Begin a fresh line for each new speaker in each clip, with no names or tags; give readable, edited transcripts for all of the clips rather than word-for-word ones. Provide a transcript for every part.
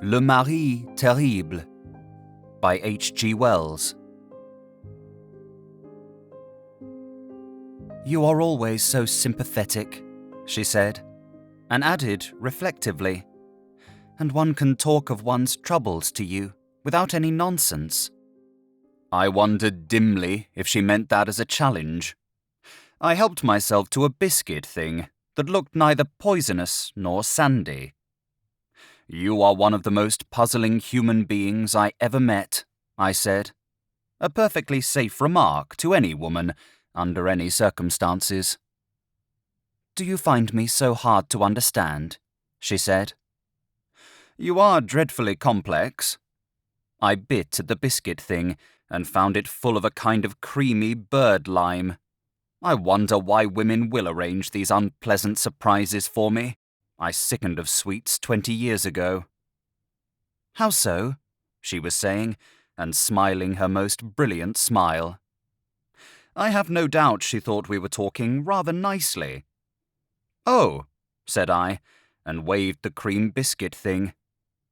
Le Mari Terrible by H.G. Wells. "You are always so sympathetic," she said, and added reflectively, "and one can talk of one's troubles to you without any nonsense." I wondered dimly if she meant that as a challenge. I helped myself to a biscuit thing that looked neither poisonous nor sandy. "You are one of the most puzzling human beings I ever met," I said. A perfectly safe remark to any woman, under any circumstances. "Do you find me so hard to understand?" she said. "You are dreadfully complex." I bit at the biscuit thing and found it full of a kind of creamy bird lime. I wonder why women will arrange these unpleasant surprises for me. I sickened of sweets 20 years ago. "How so?" she was saying, and smiling her most brilliant smile. I have no doubt she thought we were talking rather nicely. "Oh," said I, and waved the cream biscuit thing.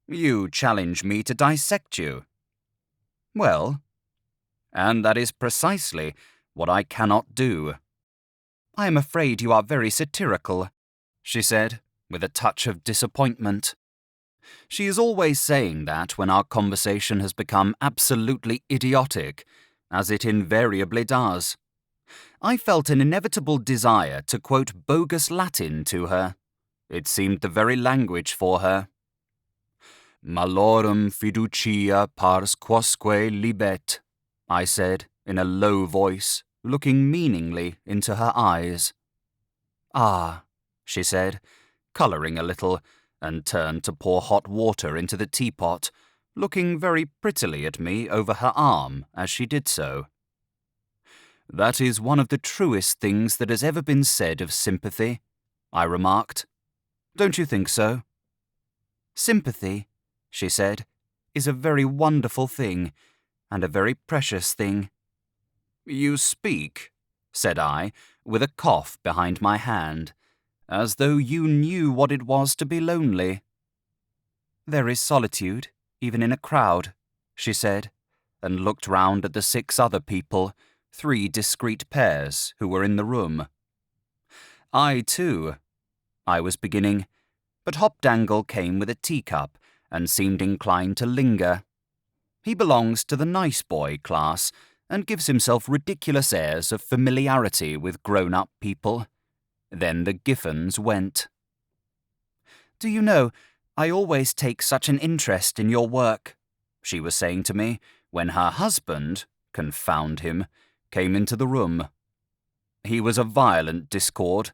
"You challenge me to dissect you." "Well." "And that is precisely what I cannot do." "I am afraid you are very satirical," she said, with a touch of disappointment. She is always saying that when our conversation has become absolutely idiotic, as it invariably does. I felt an inevitable desire to quote bogus Latin to her. It seemed the very language for her. "Malorum fiducia pars quosque libet," I said in a low voice, looking meaningly into her eyes. "Ah," she said, colouring a little, and turned to pour hot water into the teapot, looking very prettily at me over her arm as she did so. "That is one of the truest things that has ever been said of sympathy," I remarked. "Don't you think so?" "Sympathy," she said, "is a very wonderful thing, and a very precious thing." "You speak," said I, with a cough behind my hand, "as though you knew what it was to be lonely." "There is solitude, even in a crowd," she said, and looked round at the 6 other people, 3 discreet pairs, who were in the room. "I too," I was beginning, but Hopdangle came with a teacup and seemed inclined to linger. He belongs to the nice boy class and gives himself ridiculous airs of familiarity with grown-up people. Then the Giffens went. "Do you know, I always take such an interest in your work," she was saying to me, when her husband, confound him, came into the room. He was a violent discord.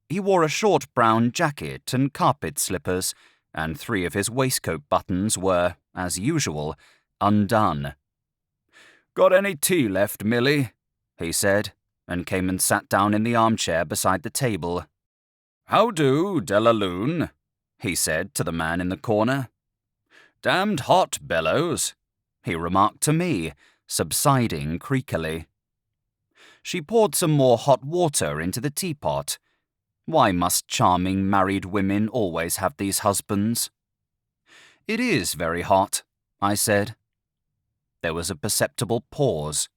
He wore a short brown jacket and carpet slippers, and 3 of his waistcoat buttons were, as usual, undone. "Got any tea left, Milly?" he said, and came and sat down in the armchair beside the table. "How do, Della Lune?" he said to the man in the corner. "Damned hot, Bellows," he remarked to me, subsiding creakily. She poured some more hot water into the teapot. Why must charming married women always have these husbands? "It is very hot," I said. There was a perceptible pause.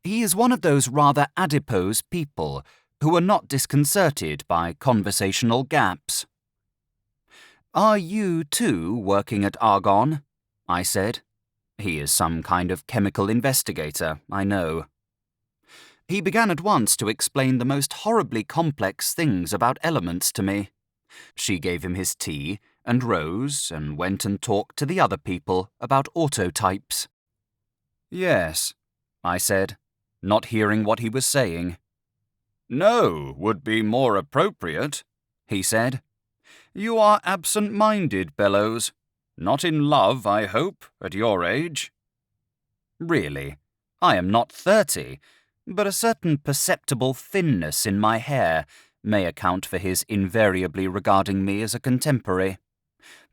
He is one of those rather adipose people who are not disconcerted by conversational gaps. "Are you, too, working at Argonne?" I said. He is some kind of chemical investigator, I know. He began at once to explain the most horribly complex things about elements to me. She gave him his tea, and rose, and went and talked to the other people about autotypes. "Yes," I said, not hearing what he was saying. "No would be more appropriate," he said. "You are absent-minded, Bellows. Not in love, I hope, at your age." Really, I am not 30, but a certain perceptible thinness in my hair may account for his invariably regarding me as a contemporary.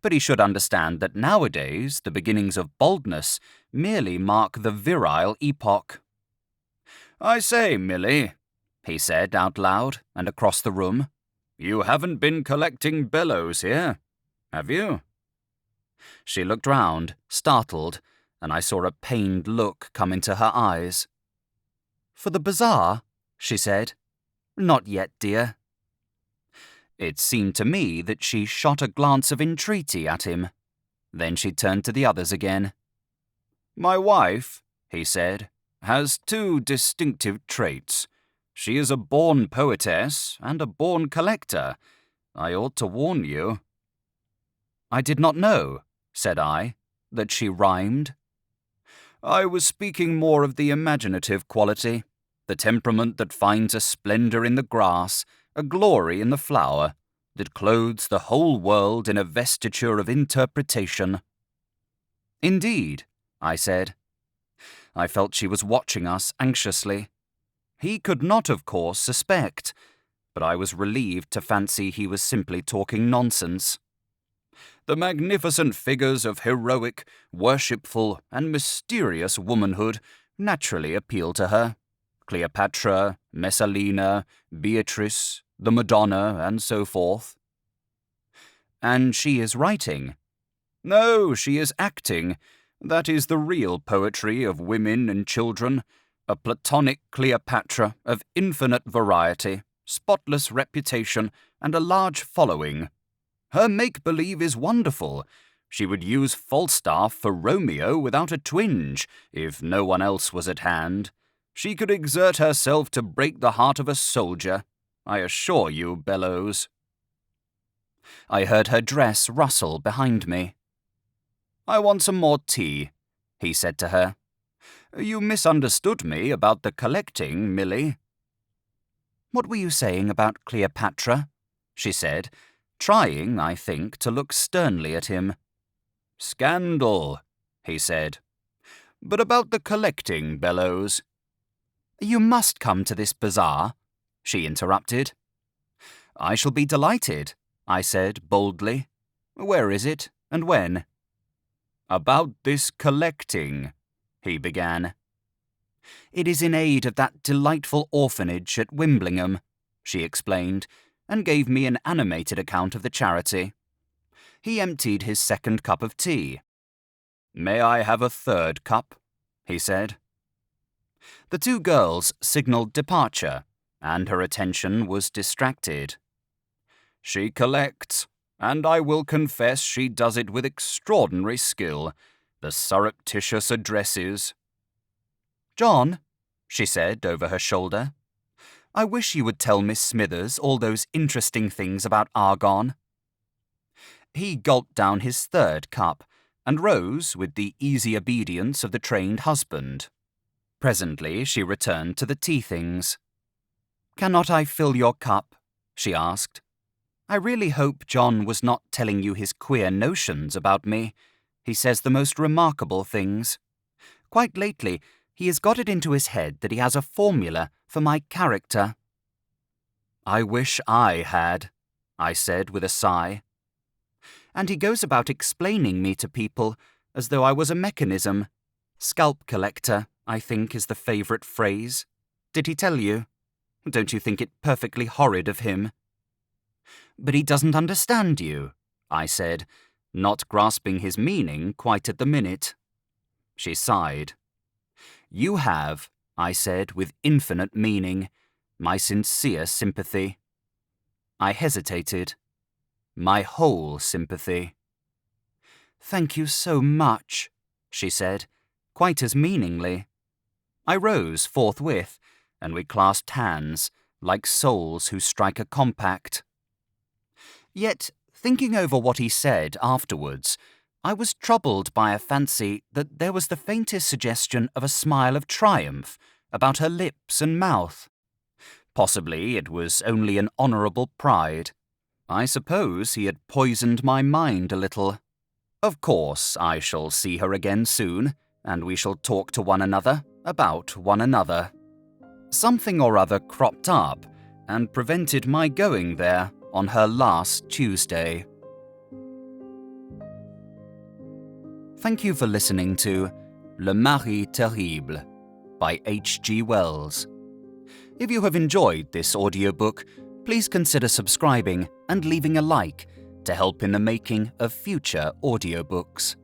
But he should understand that nowadays the beginnings of baldness merely mark the virile epoch. "I say, Milly," he said out loud and across the room, "you haven't been collecting Bellows here, have you?" She looked round, startled, and I saw a pained look come into her eyes. "For the bazaar?" she said. "Not yet, dear." It seemed to me that she shot a glance of entreaty at him. Then she turned to the others again. "My wife," he said, "has two distinctive traits. She is a born poetess and a born collector. I ought to warn you." "I did not know," said I, "that she rhymed." "I was speaking more of the imaginative quality, the temperament that finds a splendour in the grass, a glory in the flower, that clothes the whole world in a vestiture of interpretation." "Indeed," I said. I felt she was watching us anxiously. He could not, of course, suspect, but I was relieved to fancy he was simply talking nonsense. "The magnificent figures of heroic, worshipful, and mysterious womanhood naturally appeal to her. Cleopatra, Messalina, Beatrice, the Madonna, and so forth." "And she is writing?" "No, she is acting. That is the real poetry of women and children, a platonic Cleopatra of infinite variety, spotless reputation, and a large following. Her make-believe is wonderful. She would use Falstaff for Romeo without a twinge, if no one else was at hand. She could exert herself to break the heart of a soldier, I assure you, Bellows." I heard her dress rustle behind me. "I want some more tea," he said to her. "You misunderstood me about the collecting, Milly." "What were you saying about Cleopatra?" she said, trying, I think, to look sternly at him. "Scandal," he said. "But about the collecting, Bellows." "You must come to this bazaar," she interrupted. "I shall be delighted," I said boldly. "Where is it, and when?" "About this collecting," he began. "It is in aid of that delightful orphanage at Wimblingham," she explained, and gave me an animated account of the charity. He emptied his second cup of tea. "May I have a third cup?" he said. The two girls signalled departure, and her attention was distracted. "She collects, and I will confess she does it with extraordinary skill, the surreptitious addresses." "John," she said over her shoulder, "I wish you would tell Miss Smithers all those interesting things about argon." He gulped down his third cup, and rose with the easy obedience of the trained husband. Presently she returned to the tea things. "Cannot I fill your cup?" she asked. "I really hope John was not telling you his queer notions about me. He says the most remarkable things. Quite lately, he has got it into his head that he has a formula for my character." "I wish I had," I said with a sigh. "And he goes about explaining me to people as though I was a mechanism. Scalp collector, I think, is the favourite phrase. Did he tell you? Don't you think it perfectly horrid of him?" "But he doesn't understand you," I said, not grasping his meaning quite at the minute. She sighed. "You have," I said with infinite meaning, "my sincere sympathy." I hesitated. "My whole sympathy." "Thank you so much," she said, quite as meaningly. I rose forthwith, and we clasped hands, like souls who strike a compact. Yet, thinking over what he said afterwards, I was troubled by a fancy that there was the faintest suggestion of a smile of triumph about her lips and mouth. Possibly it was only an honourable pride. I suppose he had poisoned my mind a little. Of course, I shall see her again soon, and we shall talk to one another about one another. Something or other cropped up and prevented my going there on her last Tuesday. Thank you for listening to Le Mari Terrible by H.G. Wells. If you have enjoyed this audiobook, please consider subscribing and leaving a like to help in the making of future audiobooks.